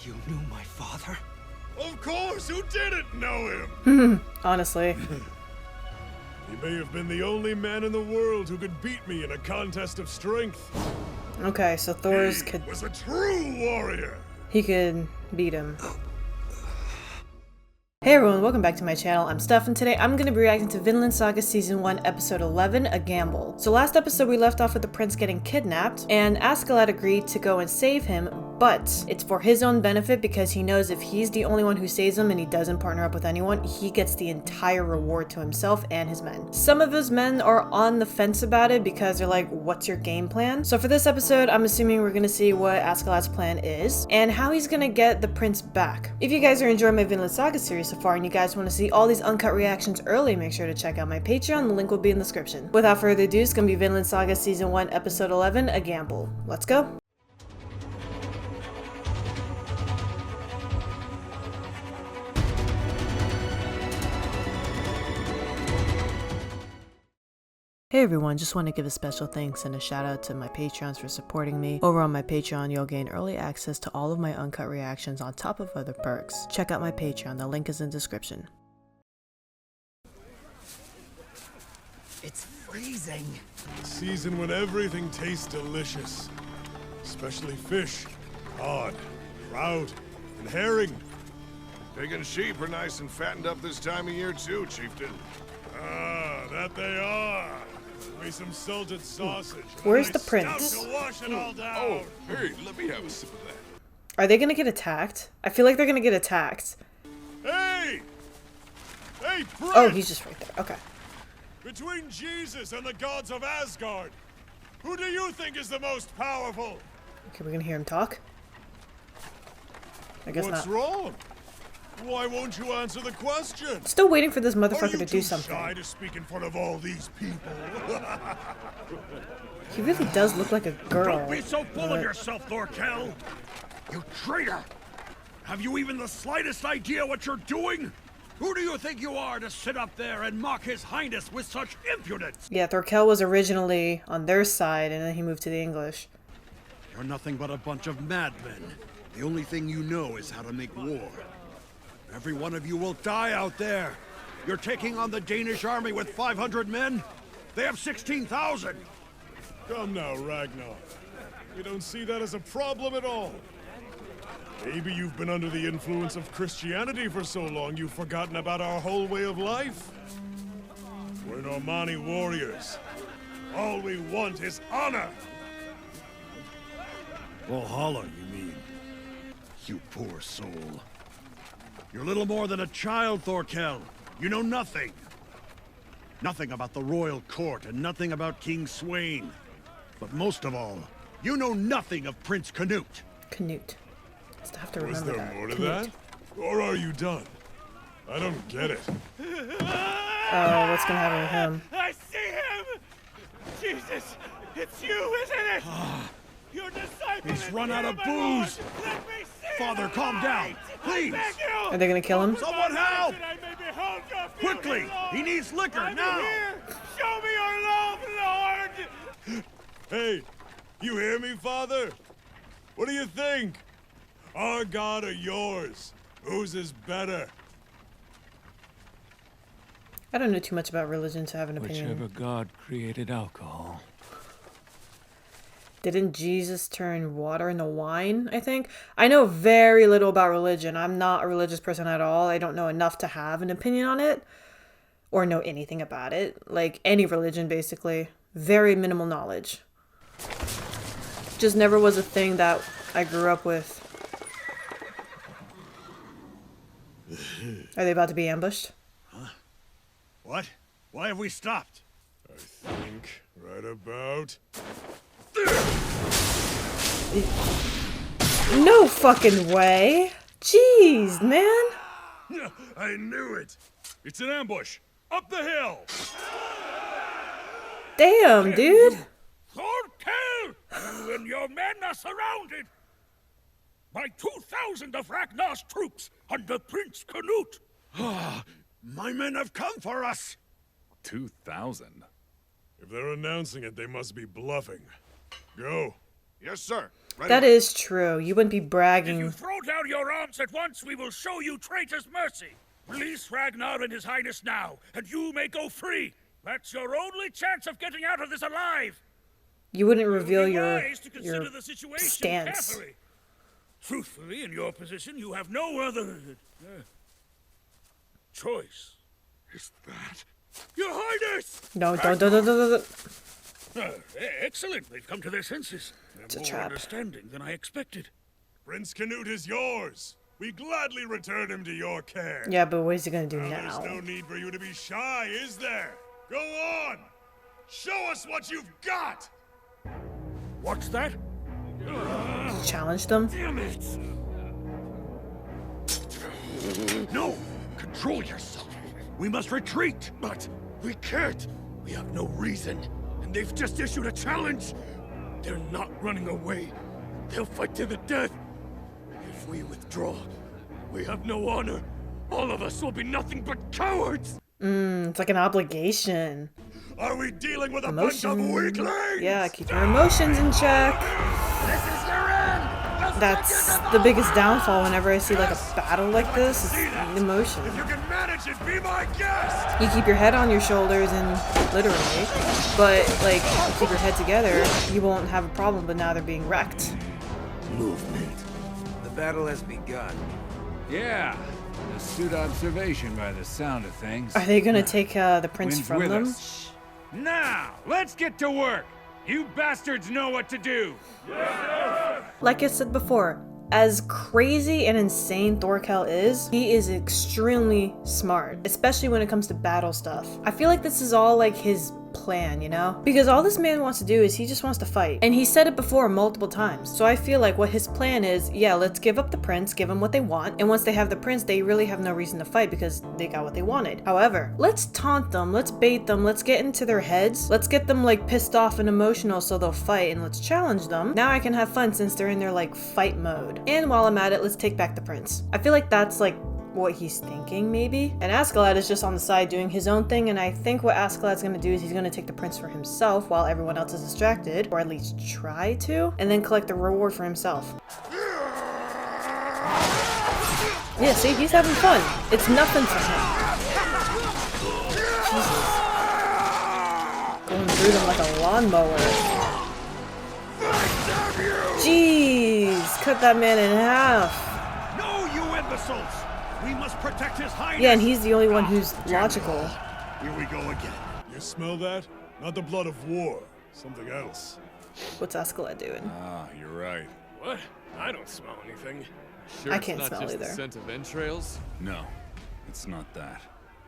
You knew my father? Of course, who didn't know him? Honestly. He may have been the only man in the world who could beat me in a contest of strength. Okay, so Thor's He was a true warrior. he could beat him. Hey everyone, welcome back to my channel. I'm Steph, and today I'm going to be reacting to Vinland Saga Season 1, Episode 11, A Gamble. So last episode we left off with the prince getting kidnapped, and Askeladd agreed to go and save him, but it's for his own benefit because he knows if he's the only one who saves him and he doesn't partner up with anyone, he gets the entire reward to himself and his men. Some of his men are on the fence about it because they're like, what's your game plan? So for this episode, I'm assuming we're going to see what Askeladd's plan is, and how he's going to get the prince back. If you guys are enjoying my Vinland Saga series so far and you guys want to see all these uncut reactions early, make sure to check out my Patreon. The link will be in the description. Without further ado, it's going to be Vinland Saga Season 1, Episode 11, A Gamble. Let's go. Hey everyone, just want to give a special thanks and a shout out to my Patreons for supporting me. Over on my Patreon, you'll gain early access to all of my uncut reactions on top of other perks. Check out my Patreon, the link is in the description. It's freezing. Season when everything tastes delicious. Especially fish, cod, trout, and herring. Pig and sheep are nice and fattened up this time of year too, chieftain. Ah, that they are. Me some salted sausage. Where's the Nice prince? stout to wash it all down. Oh, hey, let me have a sip of that. Are they gonna get attacked? I feel like they're gonna get attacked. Hey! Hey, Prince! Oh, he's just right there. Okay. Between Jesus and the gods of Asgard, who do you think is the most powerful? Okay, we're gonna hear him talk. I guess What's not. wrong? Why won't you answer the question? Still waiting for this Are motherfucker you to too do something. shy to speak in front of all these people? He really does look like a girl. Don't be so full of yourself, Thorkell! You traitor! Have you even the slightest idea what you're doing? Who do you think you are to sit up there and mock his highness with such impudence? Yeah, Thorkell was originally on their side, and then he moved to the English. You're nothing but a bunch of madmen. The only thing you know is how to make war. Every one of you will die out there. You're taking on the Danish army with 500 men? They have 16,000! Come now, Ragnar. You don't see that as a problem at all. Maybe you've been under the influence of Christianity for so long you've forgotten about our whole way of life. We're Normani warriors. All we want is honor. Valhalla, you mean? You poor soul. You're little more than a child, Thorkell. You know nothing. Nothing about the royal court and nothing about King Sweyn. But most of all, you know nothing of Prince Canute. Canute. Still have to Was remember there that. more to Canute. that? Or are you done? I don't get it. Oh, what's gonna happen with him? I see him! Jesus, it's you, isn't it? Your disciple He's is run out here, of my booze. Lord. Let me see Father, the calm down, light. please. I beg you. Are they gonna kill him? Someone help! That I may behold your beauty, Quickly! Lord. He needs liquor I'm now! here. Show me your love, Lord! Hey, you hear me, Father? What do you think? Our God or yours? Whose is better? I don't know too much about religion to have an opinion. Whichever god created alcohol. Didn't Jesus turn water into wine, I think? I know very little about religion. I'm not a religious person at all. I don't know enough to have an opinion on it. Or know anything about it. Like any religion, basically. Very minimal knowledge. Just never was a thing that I grew up with. Are they about to be ambushed? What? Why have we stopped? I think right about... No fucking way! Jeez, man! I knew it! It's an ambush! Up the hill! Damn, dude! Thorkell! You and your men are surrounded! By 2,000 of Ragnar's troops under Prince Canute! My men have come for us! 2,000? If they're announcing it, they must be bluffing. Go. Yes, sir. Right That away. is true. You wouldn't be If you bragging throw down your arms at once, we will show you traitors mercy. Release Ragnar and his highness now, and you may go free. That's your only chance of getting out of this alive. You wouldn't It would reveal be your wise to consider the situation stance. carefully. Truthfully, in your position, you have no other choice. Is that? Your Highness! No, don't. Excellent. They've come to their senses. It's a They're more trap. understanding than I expected. Prince Canute is yours. We gladly return him to your care. Yeah, but what is he gonna do Now there's no now? need for you to be shy, is there? Go on! Show us what you've got! What's that? Challenge them? Damn it! No! Control yourself! We must retreat! But we can't. We have no reason. And they've just issued a challenge. They're not running away. They'll fight to the death. If we withdraw, we have no honor. All of us will be nothing but cowards. It's like an obligation. Are we dealing with a bunch of weaklings? Yeah, keep your emotions in check. This is your end. That's the biggest downfall whenever I see like a battle like this. Is emotion. If you can manage it, be my guest! You keep your head on your shoulders and literally, but like you keep your head together, you won't have a problem. But now they're being wrecked. Movement. The battle has begun. Yeah, astute observation by the sound of things. Are they gonna take the prince Wind's from with them? us. Now, let's get to work. You bastards know what to do. Like I said before, as crazy and insane Thorkell is, he is extremely smart, especially when it comes to battle stuff. I feel like this is all like his plan, you know? Because all this man wants to do is he just wants to fight. And he said it before multiple times. So I feel like what his plan is, yeah, let's give up the prince, give them what they want. And once they have the prince, they really have no reason to fight because they got what they wanted. However, let's taunt them, let's bait them, let's get into their heads. Let's get them like pissed off and emotional so they'll fight, and let's challenge them. Now I can have fun since they're in their like fight mode. And while I'm at it, let's take back the prince. I feel like that's like what he's thinking, maybe. And Askeladd is just on the side doing his own thing, and I think what Askeladd's gonna do is he's gonna take the prince for himself while everyone else is distracted, or at least try to, and then collect the reward for himself. Yeah, see, he's having fun. It's nothing for him. Jesus. Going through them like a lawnmower. Jeez, cut that man in half. No, you imbeciles! We must protect his highness! Yeah, and he's the only one who's logical. Here we go again. You smell that? Not the blood of war. Something else. What's Askeladd doing? Ah, you're right. What? I don't smell anything. I can't smell just either. the scent of entrails? No, it's not that.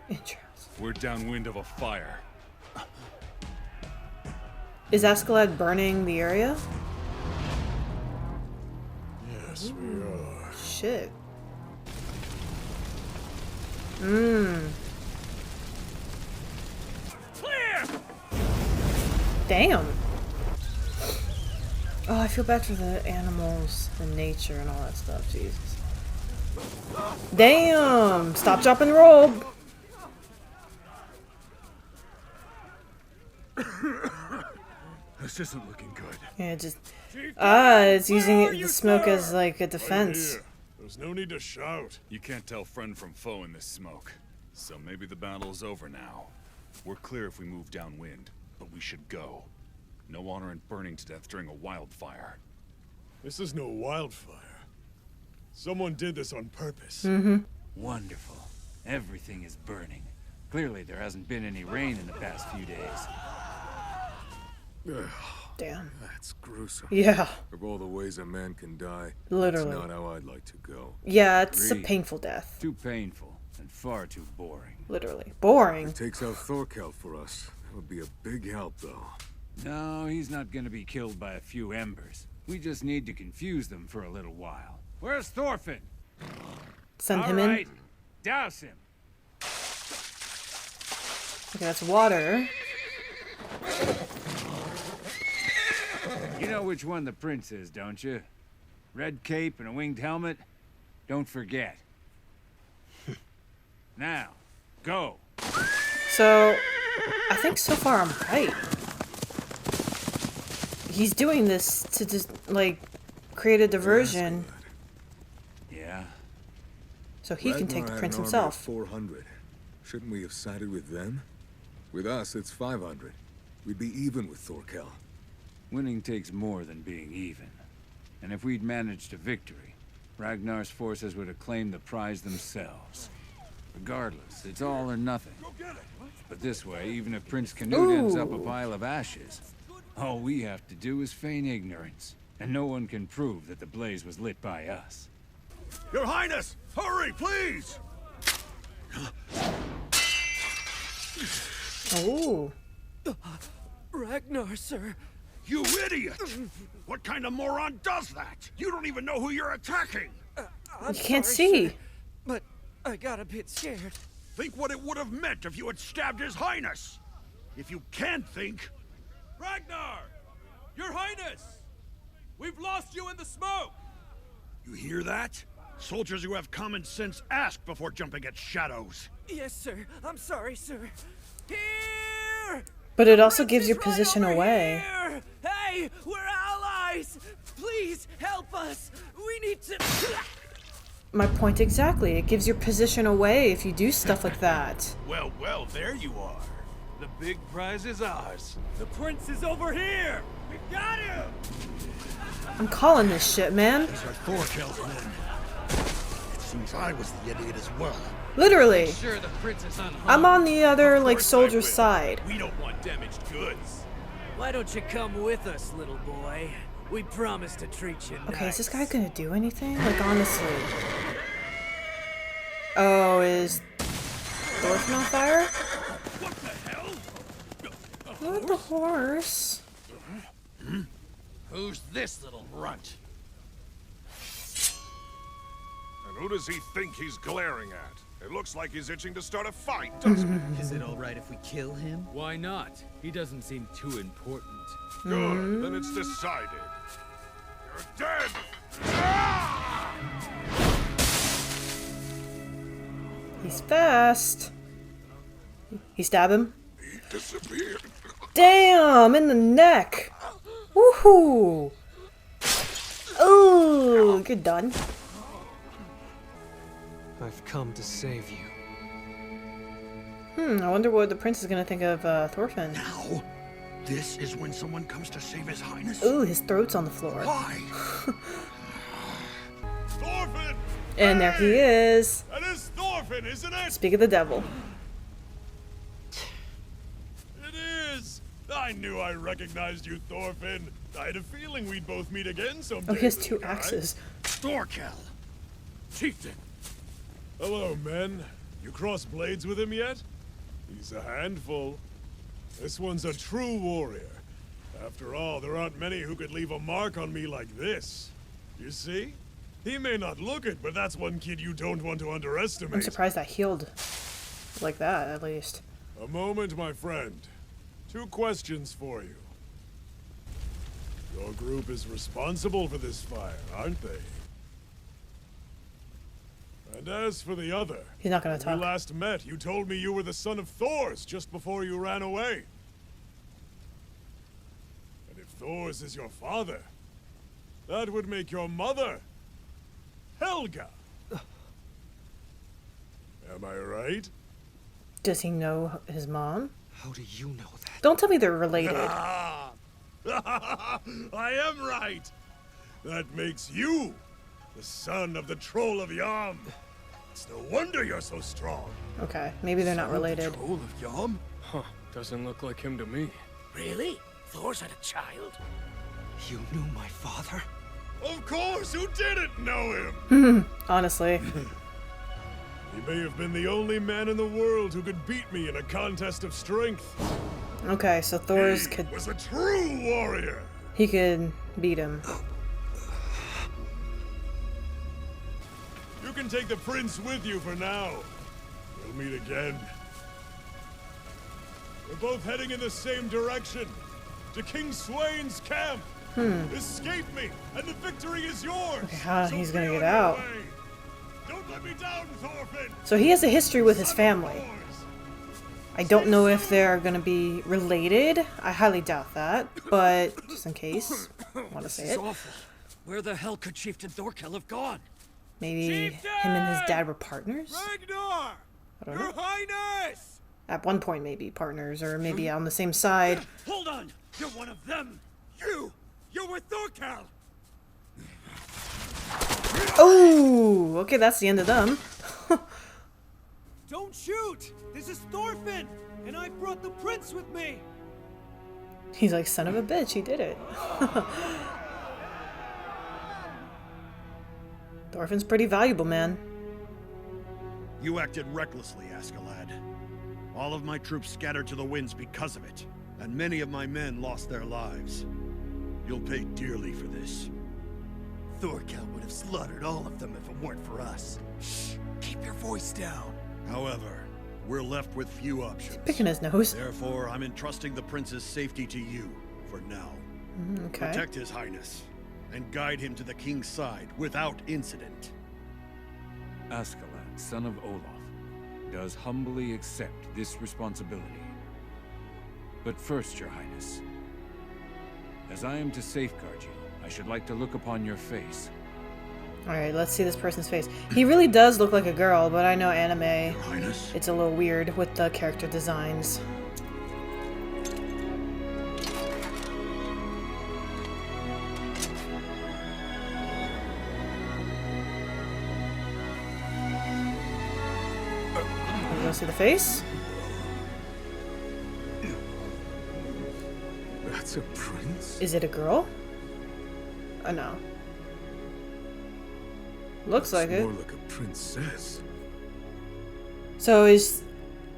Entrails. We're downwind of a fire. Is Askeladd burning the area? Yes, we are. Shit. Clear! Damn. Oh, I feel bad for the animals, the nature, and all that stuff. Jesus. Damn! Stop, drop, and roll. This isn't looking good. Yeah, just it's using the smoke as like a defense. Here. There's no need to shout. You can't tell friend from foe in this smoke. So maybe the battle's over now. We're clear if we move downwind, but we should go. No honor in burning to death during a wildfire. This is no wildfire. Someone did this on purpose. Wonderful. Everything is burning. Clearly there hasn't been any rain in the past few days. Damn. That's gruesome. Yeah, Of all the ways a man can die, literally. that's not how I'd like to go. Yeah, it's a Agreed. painful death. Too painful and far too boring. Literally. Boring. Takes out Thorkell for us. That would be a big help, though. No, he's not gonna be killed by a few embers. We just need to confuse them for a little while. Where's Thorfinn? Send All him right, in. douse him. Okay, that's water. You know which one the prince is, don't you? Red cape and a winged helmet? Don't forget. Now, go. So, I think so far I'm right. He's doing this to just, like, create a diversion. Yeah, Yeah. So he can take the Ragnar prince had an army of himself. 400. Shouldn't we have sided with them? With us, it's 500. We'd be even with Thorkell. Winning takes more than being even. And if we'd managed a victory, Ragnar's forces would have claimed the prize themselves. Regardless, it's all or nothing. But this way, even if Prince Canute ends up a pile of ashes, all we have to do is feign ignorance, and no one can prove that the blaze was lit by us. Your Highness! Hurry, please! Oh. Ragnar, sir. You idiot! What kind of moron does that? You don't even know who you're attacking! You can't see. Sir, but I got a bit scared. Think what it would have meant if you had stabbed His Highness! If you can't think... Ragnar! Your Highness! We've lost you in the smoke! You hear that? Soldiers who have common sense ask before jumping at shadows. Yes, sir. I'm sorry, sir. Here! But it also gives Prince your is right position over away. here! Hey, we're allies! Please help us! We need to... My point exactly. It gives your position away if you do stuff like that. Well, well, there you are. The big prize is ours. The prince is over here! We got him! I'm calling this shit, man. These are Thorkell's men. It seems I was the idiot as well. Literally. Sure, the prince is unharmed. I'm on the other, Of like, course I soldier's will. side. We don't want damaged goods. Why don't you come with us, little boy? We promise to treat you Okay, nice. is this guy gonna do anything? Like, honestly. Oh, is Thorfinn on fire? What the hell? What the horse? Who's this little runt? And who does he think he's glaring at? It looks like he's itching to start a fight, doesn't it? Is it alright if we kill him? Why not? He doesn't seem too important. Good, then it's decided. You're dead! He's fast. He stab him? He disappeared. Damn, in the neck. Woohoo! Oh, good done. I've come to save you. I wonder what the prince is gonna think of Thorfinn. Now? This is when someone comes to save His Highness? Ooh, his throat's on the floor. Why? Thorfinn! And there he is. That is Thorfinn, isn't it? Speak of the devil. It is! I knew I recognized you, Thorfinn. I had a feeling we'd both meet again someday. Oh, he has little two guy. axes. Thorkell! Chieftain! Hello, men. You crossed blades with him yet? He's a handful. This one's a true warrior. After all, there aren't many who could leave a mark on me like this. You see? He may not look it, but that's one kid you don't want to underestimate. I'm surprised that healed like that, at least. A moment, my friend. 2 questions for you. Your group is responsible for this fire, aren't they? And as for the other, He's not gonna when talk. we last met, you told me you were the son of Thor's just before you ran away. And if Thor's is your father, that would make your mother Helga. Am I right? Does he know his mom? How do you know that? Don't tell me they're related. I am right. That makes you the son of the Troll of Yam. It's no wonder you're so strong. Okay, maybe they're not related. Troll of Yam? Huh, doesn't look like him to me. Really? Thor's had a child? You knew my father? Of course, who didn't know him? Honestly. He may have been the only man in the world who could beat me in a contest of strength. Okay, so Thor's He could was a true warrior. he could beat him. You can take the prince with you for now. We'll meet again. We're both heading in the same direction. To King Swain's camp. Escape me, and the victory is yours. Okay, how So he's be gonna on get your out. way. Don't let me down, Thorfinn. So he has a history with his Son of family. Thor's. I don't know if they're gonna be related. I highly doubt that, but just in case, I want to say it. Awful. Where the hell could Chieftain Thorkell have gone? Maybe him and his dad were partners? Ragnar! I don't know. Your Highness! At one point, maybe partners, or maybe on the same side. Hold on! You're one of them! You're with Thorkell! Oh, okay, that's the end of them. Don't shoot! This is Thorfinn, and I brought the prince with me. He's like, son of a bitch, he did it. Thorfinn's pretty valuable, man. You acted recklessly, Askeladd. All of my troops scattered to the winds because of it, and many of my men lost their lives. You'll pay dearly for this. Thorkell would have slaughtered all of them if it weren't for us. Shh, keep your voice down. However, we're left with few options. Picking his nose. Therefore, I'm entrusting the prince's safety to you, for now. Okay. Protect his highness, and guide him to the king's side without incident. Askeladd, son of Olaf, does humbly accept this responsibility. But first, your highness, as I am to safeguard you, I should like to look upon your face. Alright, let's see this person's face. He really does look like a girl, but I know anime, Your highness? it's a little weird with the character designs. You want to see the face? That's a prince? Is it a girl? Oh no. Looks like it. More like a princess. So is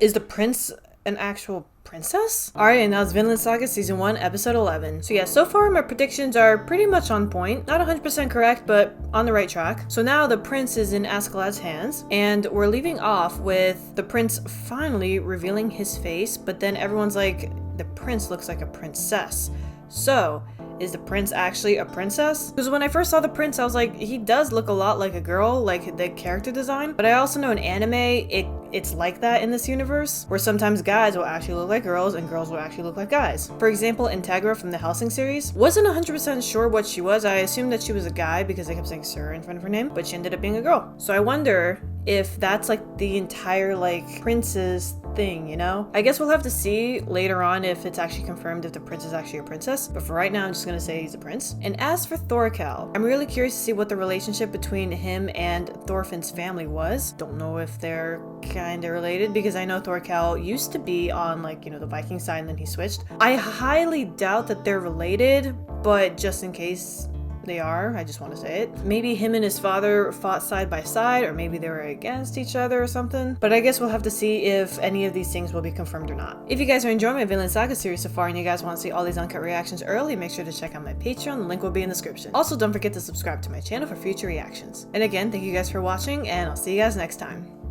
the prince an actual princess? Alright, and that's Vinland Saga Season 1, Episode 11. So yeah, so far my predictions are pretty much on point. Not 100% correct, but on the right track. So now the prince is in Askeladd's hands, and we're leaving off with the prince finally revealing his face, but then everyone's like, the prince looks like a princess. So, is the prince actually a princess? Because when I first saw the prince, I was like, he does look a lot like a girl, like the character design. But I also know in anime, it's like that in this universe, where sometimes guys will actually look like girls and girls will actually look like guys. For example, Integra from the Helsing series, wasn't 100% sure what she was. I assumed that she was a guy because they kept saying sir in front of her name, but she ended up being a girl. So I wonder if that's like the entire like princess thing, you know? I guess we'll have to see later on if it's actually confirmed if the prince is actually a princess, but for right now I'm just gonna say he's a prince. And as for Thorkell, I'm really curious to see what the relationship between him and Thorfinn's family was. Don't know if they're kinda related, because I know Thorkell used to be on like, you know, the Viking side and then he switched. I highly doubt that they're related, but just in case they are, I just want to say it. Maybe him and his father fought side by side, or maybe they were against each other or something. But I guess we'll have to see if any of these things will be confirmed or not. If you guys are enjoying my Vinland Saga series so far and you guys want to see all these uncut reactions early, make sure to check out my Patreon. The link will be in the description. Also, don't forget to subscribe to my channel for future reactions. And again, thank you guys for watching, and I'll see you guys next time.